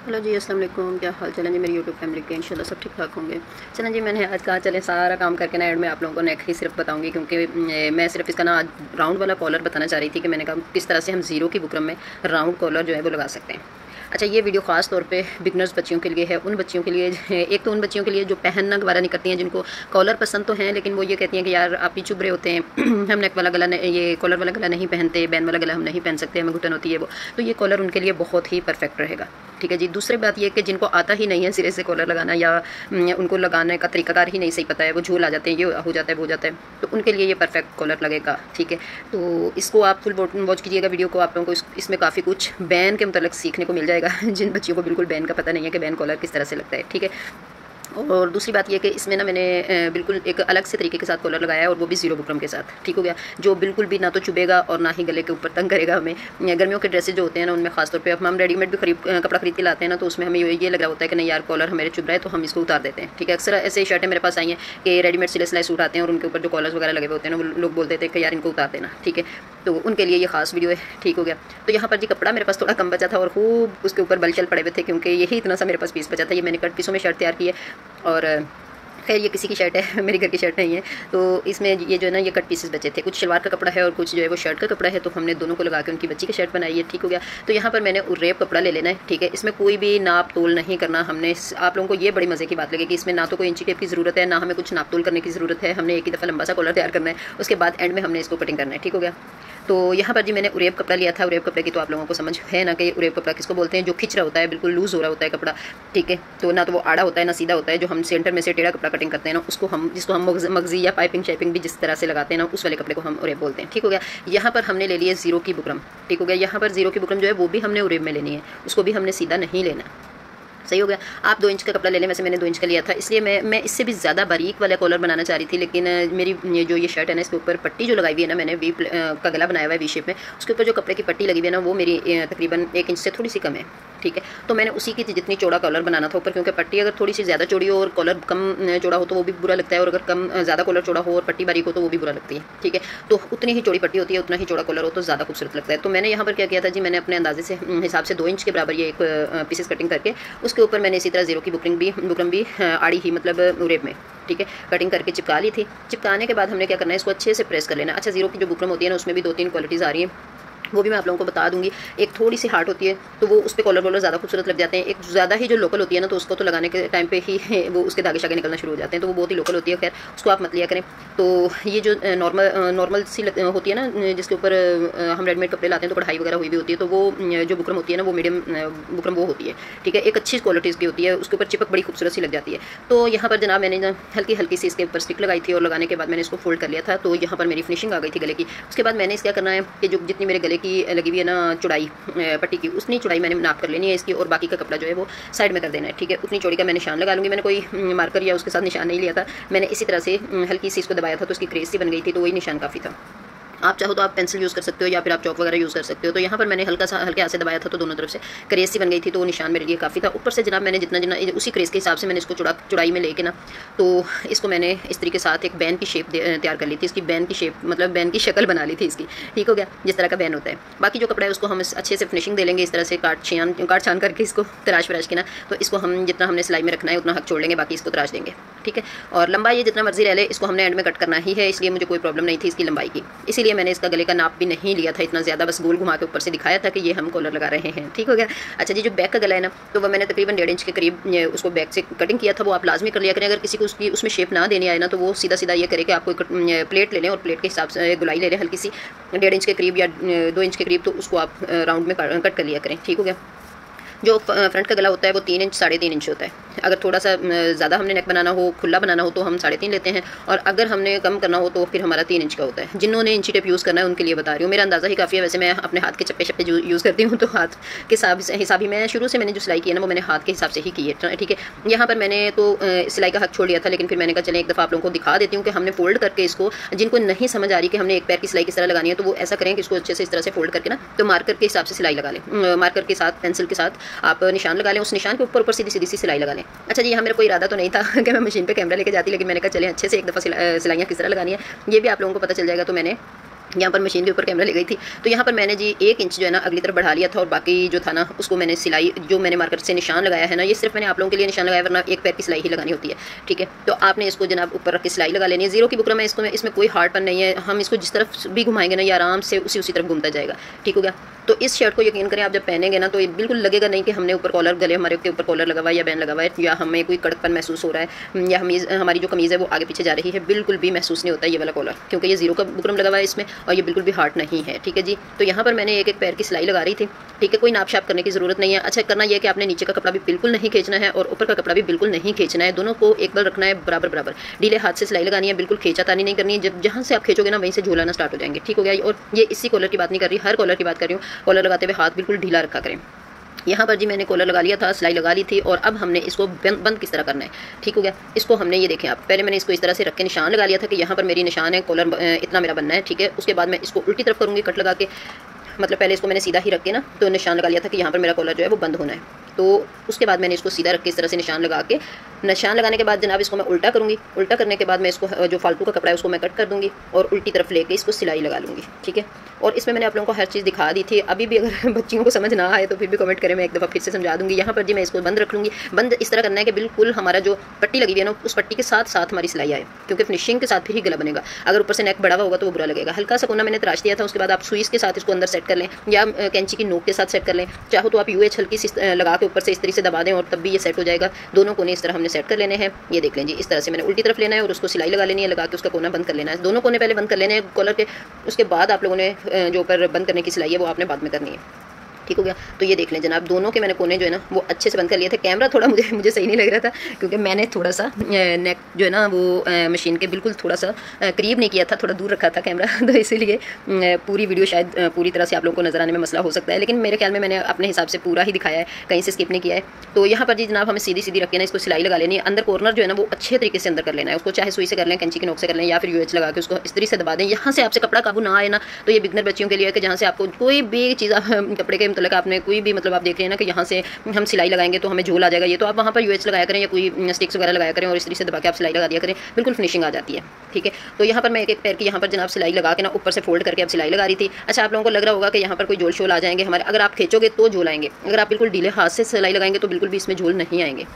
Hello जी, अस्सलाम वालेकुम। क्या हाल चाल है जी मेरी यूट्यूब फैमिली के? इंशाल्लाह सब ठीक ठाक होंगे। चलें जी, मैंने आज कहा चलें सारा काम करके ना एंड में आप लोगों को नेक ही सिर्फ बताऊंगी, क्योंकि मैं सिर्फ इसका ना राउंड वाला कॉलर बताना चाह रही थी कि मैंने कहा किस तरह से हम ज़ीरो की बुकरम में राउंड कॉलर जो है वो लगा सकते हैं। अच्छा, ये वीडियो ख़ास तौर पे बिगनर्स बच्चियों के लिए है। उन बच्चियों के लिए, एक तो उन बच्चियों के लिए जो पहनना गवारा नहीं करती हैं, जिनको कॉलर पसंद तो हैं लेकिन वो ये कहती हैं कि यार आप ही चुभ रहे होते हैं हम नेक वाला गला ये कॉलर वाला गला नहीं पहनते, बैन वाला गला हम नहीं पहन सकते, हमें घुटन होती है वो, तो ये कॉलर उनके लिए बहुत ही परफेक्ट रहेगा। ठीक है जी। दूसरी बात ये कि जिनको आता ही नहीं है सिरे से कॉलर लगाना, या उनको लगाने का तरीकाकार ही नहीं सही पता है, वो झूल आ जाते हैं, ये हो जाता है वो हो जाता है, तो उनके लिए ये परफेक्ट कॉलर लगेगा। ठीक है, तो इसको आप फुल वॉच कीजिएगा वीडियो को, आप लोगों को इसमें काफ़ी कुछ बैन के मतलब सीखने को मिल जाएगा जिन बच्चियों को बिल्कुल बैन का पता नहीं है कि बैन कॉलर किस तरह से लगता है। ठीक है, और दूसरी बात यह कि इसमें ना मैंने बिल्कुल एक अलग से तरीके के साथ कॉलर लगाया है, और वो भी ज़ीरो बुकरम के साथ। ठीक हो गया, जो बिल्कुल भी ना तो चुभेगा और ना ही गले के ऊपर तंग करेगा हमें। गर्मियों के ड्रेसेज जो होते हैं ना, उनमें खासतौर पे हम रेडीमेड भी कपड़ा खरीद के लाते हैं ना, तो उसमें हमें ये लग रहा होता है कि नहीं यार कॉलर हमारे चुभ रहा है, तो हम इसको उतार देते हैं। ठीक है, अक्सर ऐसे शर्टें मेरे पास आई हैं कि रेडीमेड सिले सिलाई सूट आते हैं और उनके ऊपर जो कॉलर्स वगैरह लगे हुए होते हैं ना, वो लोग बोल देते हैं कि यार इनको उतार देना। ठीक है, तो उनके लिए ये खास वीडियो है। ठीक हो गया, तो यहाँ पर जी कपड़ा मेरे पास थोड़ा कम बचा था और खूब उसके ऊपर बल चल पड़े हुए थे, क्योंकि यही इतना सा मेरे पास पीस बचा था। ये मैंने कट पीसों में शर्ट तैयार की है, और खैर ये किसी की शर्ट है, मेरे घर की शर्ट नहीं है, तो इसमें ये जो है ना ये कट पीसेस बचे थे। कुछ शलवार का कपड़ा है और कुछ जो है वो शर्ट का कपड़ा है, तो हमने दोनों को लगा के उनकी बच्ची की शर्ट बनाई है। ठीक हो गया, तो यहाँ पर मैंने रेप कपड़ा ले लेना है। ठीक है, इसमें कोई भी नाप तोल नहीं करना हमने। आप लोगों को ये बड़ी मज़े की बात लगेगी, इसमें ना तो कोई इंची टेप की ज़रूरत है, ना हमें कुछ नाप तोल करने की ज़रूरत है। हमने एक ही दफ़ा लंबा सा कॉलर तैयार करना है, उसके बाद एंड में हमने इसको कटिंग करना है। ठीक हो गया, तो यहाँ पर जी मैंने उरेब कपड़ा लिया था। उरेब कपड़े की तो आप लोगों को समझ है ना कि उरेब कपड़ा किसको बोलते हैं, जो खिंच रहा होता है, बिल्कुल लूज़ हो रहा होता है कपड़ा। ठीक है, तो ना तो वो आड़ा होता है ना सीधा होता है, जो हम सेंटर में से टेढ़ा कपड़ा कटिंग करते हैं ना, उसको हम जिसको हम मगजी या पाइपिंग शाइपिंग भी जिस तरह से लगाते हैं ना, उस वाले कपड़े को हम उरेब बोलते हैं। ठीक हो गया, यहाँ पर हमने ले लिया ज़ीरो की बुकरम। ठीक हो गया, यहाँ पर ज़ीरो की बुकरम जो है वो भी हमने उरेब में लेनी है, उसको भी हमने सीधा नहीं लेना। सही हो गया, आप 2 इंच का कपड़ा ले लें। वैसे मैंने 2 इंच का लिया था, इसलिए मैं इससे भी ज़्यादा बारीक वाला कॉलर बनाना चाह रही थी, लेकिन मेरी जो ये शर्ट है ना, इसके ऊपर पट्टी जो लगाई हुई है ना, मैंने वी का गला बनाया हुआ है वी शेप में, उसके ऊपर जो कपड़े की पट्टी लगी हुई है ना, वो मेरी तकरीबन 1 इंच से थोड़ी सी कम है। ठीक है, तो मैंने उसी की जितनी चौड़ा कॉलर बनाना था ऊपर, क्योंकि पट्टी अगर थोड़ी सी ज़्यादा चौड़ी हो और कॉलर कम चौड़ा हो तो वो भी बुरा लगता है, और अगर कम ज़्यादा कॉलर चौड़ा हो और पट्टी बारीक हो तो वो भी बुरा लगती है। ठीक है, तो उतनी ही चौड़ी पट्टी होती है, उतना ही चौड़ा कॉलर हो तो ज़्यादा खूबसूरत लगता है। तो मैंने यहाँ पर क्या किया था जी, मैंने अपने अंदाजे से हिसाब से 2 इंच के बराबर ये एक पीसेस कटिंग करके उसके ऊपर मैंने इसी तरह ज़ीरो की बुकरम भी आड़ी ही मतलब उरेब में, ठीक है, कटिंग करके चिपका ली थी। चिपकाने के बाद हमने क्या करना है, इसको अच्छे से प्रेस कर लेना। अच्छा, ज़ीरो की जो बुकरम होती है ना, उसमें भी 2-3 क्वालिटीज़ आ रही हैं, वो भी मैं आप लोगों को बता दूंगी। एक थोड़ी सी हार्ड होती है, तो वो उस पर कॉलर ज़्यादा खूबसूरत लग जाते हैं। एक ज़्यादा ही जो लोकल होती है ना, तो उसको तो लगाने के टाइम पे ही वो उसके धागे शागे निकलना शुरू हो जाते हैं, तो वो बहुत ही लोकल होती है। खैर उसको आप मत लिया करें। तो ये जो नॉर्मल सी होती है ना, जिसके ऊपर हम रेडीमेड कपड़े लाते हैं तो कढ़ाई वगैरह हुई भी होती है, तो वो जो बुकरम होती है ना, वो मीडियम बुकरम वो होती है। ठीक है, एक अच्छी क्वालिटीज़ की होती है, उसके ऊपर चिपक बड़ी खूबसूरत सी लग जाती है। तो यहाँ पर जनाब मैंने हल्की हल्की सी इसके ऊपर स्टिक लगाई थी, और लगाने के बाद मैंने इसको फोल्ड कर लिया था, तो यहाँ पर मेरी फिनिशिंग आ गई थी गले की। उसके बाद मैंने क्या करना है कि जो जितनी मेरे गले की लगी हुई है ना चौड़ाई पट्टी की, उतनी चौड़ाई मैंने नाप कर लेनी है इसकी, और बाकी का कपड़ा जो है वो साइड में कर देना है। ठीक है, उतनी चौड़ी का मैं निशान लगा लूँगी। मैंने कोई मार्कर या उसके साथ निशान नहीं लिया था, मैंने इसी तरह से हल्की सी इसको दबाया था, तो उसकी क्रेज सी बन गई थी, तो वही निशान काफ़ी था। आप चाहो तो आप पेंसिल यूज़ कर सकते हो, या फिर आप चौक वगैरह यूज़ कर सकते हो। तो यहाँ पर मैंने हल्के हाथ से दबाया था, तो दोनों तरफ से क्रेज सी बन गई थी, तो वो निशान मेरे लिए काफ़ी था। ऊपर से जनाब मैंने जितना उसी क्रेज के हिसाब से मैंने इसको चौड़ाई में लेके ना, तो इसको मैंने इस तरीके के साथ एक बैन की शेप तैयार कर ली थी। इसकी बैन की शेप मतलब बैन की शक्ल बना ली थी इसकी। ठीक हो गया, जिस तरह का बैन होता है। बाकी जो कपड़ा है उसको हम अच्छे से फिनिशिंग दे लेंगे, इस तरह से काट छान करके इसको तराश वराश के ना, तो इसको हम जितना हमने सिलाई में रखना है उतना हक छोड़ लेंगे, बाकी इसको तराश देंगे। ठीक है, और लंबाई ये जितना मर्जी रह ले, इसको हमने एंड में कट करना ही है, इसलिए मुझे कोई प्रॉब्लम नहीं थी इसकी लंबाई की। इसीलिए मैंने इसका गले का नाप भी नहीं लिया था इतना ज़्यादा, बस गोल घुमा के ऊपर से दिखाया था कि ये हम कॉलर लगा रहे हैं। ठीक हो गया। अच्छा जी, जो बैक का गला है ना, तो वो मैंने तकरीबन 1.5 इंच के करीब उसको बैक से कटिंग किया था, वो आप लाजमी कर लिया करें। अगर किसी को उसकी उसमें शेप ना देनी आए ना, तो वो सीधा सीधा ये करे कि आपको प्लेट ले लें, और प्लेट के हिसाब से गुलाई ले लें हल्की सी 1.5 इंच के करीब या 2 इंच के करीब, तो उसको आप राउंड में कट कर लिया करें। ठीक हो गया। जो फ्रंट का गला होता है वो 3 इंच 3.5 इंच होता है। अगर थोड़ा सा ज़्यादा हमने नेक बनाना हो, खुला बनाना हो, तो हम 3.5 लेते हैं, और अगर हमने कम करना हो तो फिर हमारा 3 इंच का होता है। जिन्होंने इंची टेप यूज़ करना है उनके लिए बता रही हूँ, मेरा अंदाज़ा ही काफ़ी है। वैसे मैं अपने हाथ के चप्पे शप्पे यूज़ करती हूँ, तो हाथ के हिसाब ही मैं शुरू से मैंने जो सिलाई की है ना, वो मैंने हाथ के हिसाब से ही की है। ठीक है, यहाँ पर मैंने तो सिलाई का हक छोड़ लिया था, लेकिन फिर मैंने कहा चलें एक दफ़ा आप लोगों को दिखा देती हूँ कि हमने फोल्ड करके इसको, जिनको नहीं समझ आ रही कि हमने एक पैर की सिलाई किस तरह लगानी है, तो वो ऐसा करें कि इसको अच्छे से इस तरह से फोल्ड करके ना, तो मार्कर के हिसाब से सिलाई लगा लें। मार्कर के साथ पेंसिल के साथ आप निशान लगा लें, उस निशान के ऊपर सीधी सी सिलाई लगा लें। अच्छा जी, यहाँ मेरा कोई इरादा तो नहीं था कि मैं मशीन पे कैमरा लेके जाती, लेकिन मैंने कहा चलें अच्छे से एक दफ़ा सिलाइयाँ किस तरह लगानी है ये भी आप लोगों को पता चल जाएगा। तो मैंने यहाँ पर मशीन के ऊपर कैमरा ले गई थी। तो यहाँ पर मैंने जी 1 इंच जो है ना अगली तरफ बढ़ा लिया था, और बाकी जो था ना उसको मैंने सिलाई जो मैंने मार्कर से निशान लगाया है ना, ये सिर्फ मैंने आप लोगों के लिए निशान लगाया, वरना एक पैर की सिलाई ही लगानी होती है, ठीक है। तो आपने इसको जनाब ऊपर रख के सिलाई लगा लेनी है। जीरो की बुकरम है, इसमें कोई हार्डपन नहीं है, हम इसको जिस तरफ भी घुमाएंगे ना ये आराम से उसी तरफ घूमता जाएगा, ठीक हो गया। तो इस शर्ट को यकीन करें आप जब पहनेंगे ना तो ये बिल्कुल लगेगा नहीं कि हमने ऊपर कॉलर, गले हमारे के ऊपर कॉलर लगा हुआ है या बैन लगा हुआ है, या हमें कोई कड़कपन महसूस हो रहा है, या हमारी जो कमीज़ है वो आगे पीछे जा रही है, बिल्कुल भी महसूस नहीं होता ये वाला कॉलर, क्योंकि ये जीरो का बुकरम लगा हुआ है इसमें, और ये बिल्कुल भी हार्ड नहीं है, ठीक है जी। तो यहाँ पर मैंने एक पैर की सिलाई लगा रही थी, ठीक है। कोई नाप शाप करने की ज़रूरत नहीं है। अच्छा करना यह है कि आपने नीचे का कपड़ा भी बिल्कुल नहीं खींचना है और ऊपर का कपड़ा भी बिल्कुल नहीं खींचना है, दोनों को एक बार रखना है बराबर। ढीले हाथ से सिलाई लगानी है, बिल्कुल खींचातानी नहीं करनी है। जब जहाँ से आप खींचोगे ना वहीं से झोलाना स्टार्ट हो जाएंगे, ठीक हो गया। और ये इसी कॉलर की बात नहीं कर रही, हर कॉलर की बात कर रही हूँ। कॉलर लगाते हुए हाथ बिल्कुल ढीला रखा करें। यहाँ पर जी मैंने कॉलर लगा लिया था, सिलाई लगा ली थी, और अब हमने इसको बंद किस तरह करना है, ठीक हो गया। इसको हमने ये देखें आप, पहले मैंने इसको इस तरह से रख के निशान लगा लिया था कि यहाँ पर मेरी निशान है, कॉलर इतना मेरा बनना है, ठीक है। उसके बाद मैं इसको उल्टी तरफ करूँगी कट लगा के, मतलब पहले इसको मैंने सीधा ही रख के ना तो निशान लगा लिया था कि यहाँ पर मेरा कॉलर जो है वो बंद होना है। तो उसके बाद मैंने इसको सीधा रख के इस तरह से निशान लगा के, निशान लगाने के बाद जनाब इसको मैं उल्टा करूँगी। उल्टा करने के बाद मैं इसको जो फालतू का कपड़ा है उसको मैं कट कर दूँगी और उल्टी तरफ लेके इसको सिलाई लगा लूँगी, ठीक है। और इसमें मैंने आप लोगों को हर चीज़ दिखा दी थी। अभी भी अगर बच्चियों को समझ ना आए तो फिर भी कमेंट करें, मैं एक दफ़ा फिर से समझा दूँगी। यहाँ पर जी मैं इसको बंद रख लूँगी। बंद इस तरह करना है कि बिल्कुल हमारा जो पट्टी लगी हुई है ना उस पट्टी के साथ हमारी सिलाई आए, क्योंकि फिनिशिंग के साथ फिर ही गला बनेगा। अगर ऊपर से नेक बड़ा हुआ होगा तो वो बुरा लगेगा। हल्का सा कोना मैंने तराश दिया था, उसके बाद आप सुईस के साथ इसको अंदर सेट कर लें या कैंची की नोक के साथ सेट कर लें। चाहो तो आप UH हल्की सी लगा के ऊपर से इस तरह से दबा दें और तब भी ये सेट हो जाएगा। दोनों कोने इस तरह हमने सेट कर लेने हैं। ये देख लें जी, इस तरह से मैंने उल्टी तरफ लेना है और उसको सिलाई लगा लेनी है, लगा के उसका कोना बंद कर लेना है। दोनों कोने पहले बंद कर लेने हैं कॉलर के, उसके बाद आप लोगों ने जो ऊपर बंद करने की सिलाई है वो आपने बाद में करनी है, ठीक हो गया। तो ये देख लें जनाब, दोनों के मैंने कोने जो है ना वो अच्छे से बंद कर लिए थे। कैमरा थोड़ा मुझे सही नहीं लग रहा था, क्योंकि मैंने थोड़ा सा नेक जो है ना वो मशीन के बिल्कुल थोड़ा सा करीब नहीं किया था, थोड़ा दूर रखा था कैमरा, तो इसीलिए पूरी वीडियो शायद पूरी तरह से आप लोगों को नजर आने में मसला हो सकता है। लेकिन मेरे ख्याल में मैंने अपने हिसाब से पूरा ही दिखाया है, कहीं से स्किप नहीं किया है। तो यहाँ पर जी जनाब हमें सीधी रख के ना इसको सिलाई लगा लेनी है। अंदर कॉर्नर जो है ना वो अच्छे तरीके से अंदर कर लेना है। उसको चाहे सुई से कर लें, कैंची की नोक से कर लें, या फिर UH लगा के उसको इस तरह से दबा दें। यहाँ से आपसे कपड़ा काबू ना आए ना तो ये बिगनर बच्चियों के लिए है कि जहाँ से आपको कोई भी चीज़ कपड़े के मतलब आपने कोई भी मतलब आप देख रहे हैं ना कि यहाँ से हम सिलाई लगाएंगे तो हमें झोल आ जाएगा, ये तो आप वहाँ पर UH लगाया करें या कोई स्टिक्स वगैरह लगाया करें और इस तरीके से दबा के आप सिलाई लगा दिया करें, बिल्कुल फिनिशिंग आ जाती है, ठीक है। तो यहाँ पर मैं एक पैर की यहाँ पर जनाब सिलाई लगा के ना ऊपर से फोल्ड करके अब सिलाई लगा रही थी। अच्छा आप लोगों को लग रहा होगा कि यहाँ पर कोई झोल शोल आ जाएंगे हमारे, अगर आप खींचोगे तो झोल आएंगे, अगर आप बिल्कुल ढीले हाथ से सिलाई लगाएंगे तो बिल्कुल भी इसमें झोल नहीं आएंगे,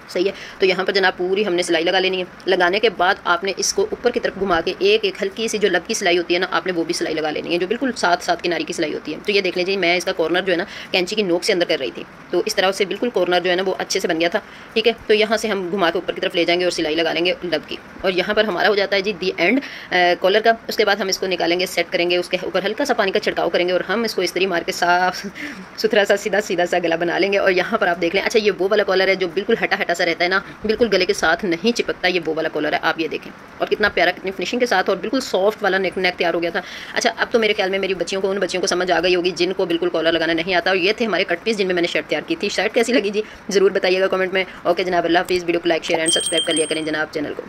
सही है। तो यहाँ पर जनाब पूरी हमने सिलाई लगा लेनी है। लगाने के बाद आपने इसको ऊपर की तरफ घुमा के एक हल्की सी जो लब की सिलाई होती है ना आपने वो भी सिलाई लगा लेनी है, जो बिल्कुल साथ किनारी की सिलाई होती है। तो ये देख लीजिए मैं इसका कॉर्नर जो है ना कैंची की नोक से अंदर कर रही थी, तो इस तरह से बिल्कुल कॉर्नर जो है ना वो अच्छे से बन गया था, ठीक है। तो यहाँ से हम घुमा के ऊपर की तरफ ले जाएंगे और सिलाई लगा लेंगे लब की, और यहाँ पर हमारा हो जाता है जी दी एंड कॉलर का। उसके बाद हम इसको निकालेंगे, सेट करेंगे, उसके ऊपर हल्का सा पानी का छिड़काव करेंगे और हम इसको इस तरह मार के साफ सुथरा सा सीधा सा गला बना लेंगे। और यहाँ पर आप देख लें, अच्छा ये वो वाला कॉलर है जो बिल्कुल हटा सा रहता है ना, बिल्कुल गले के साथ नहीं चिपकता, ये वो वाला कॉलर है। आप ये देखें, और कितना प्यारा, कितनी फिनिशिंग के साथ, और बिल्कुल सॉफ्ट वाला नेक तैयार हो गया था। अच्छा अब तो मेरे ख्याल में मेरी बच्चियों को, उन बच्चियों को समझ आ गई होगी जिनको बिल्कुल कॉलर लगाना नहीं आता। और ये थे हमारे कट पीस जिनमें मैंने शर्ट तैयार की थी। शर्ट कैसी लगी जी जरूर बताइएगा कमेंट में। ओके जनाब, अल्लाह हाफिज़। वीडियो को लाइक शेयर एंड सब्सक्राइब कर लिया करें जनाब चैनल को।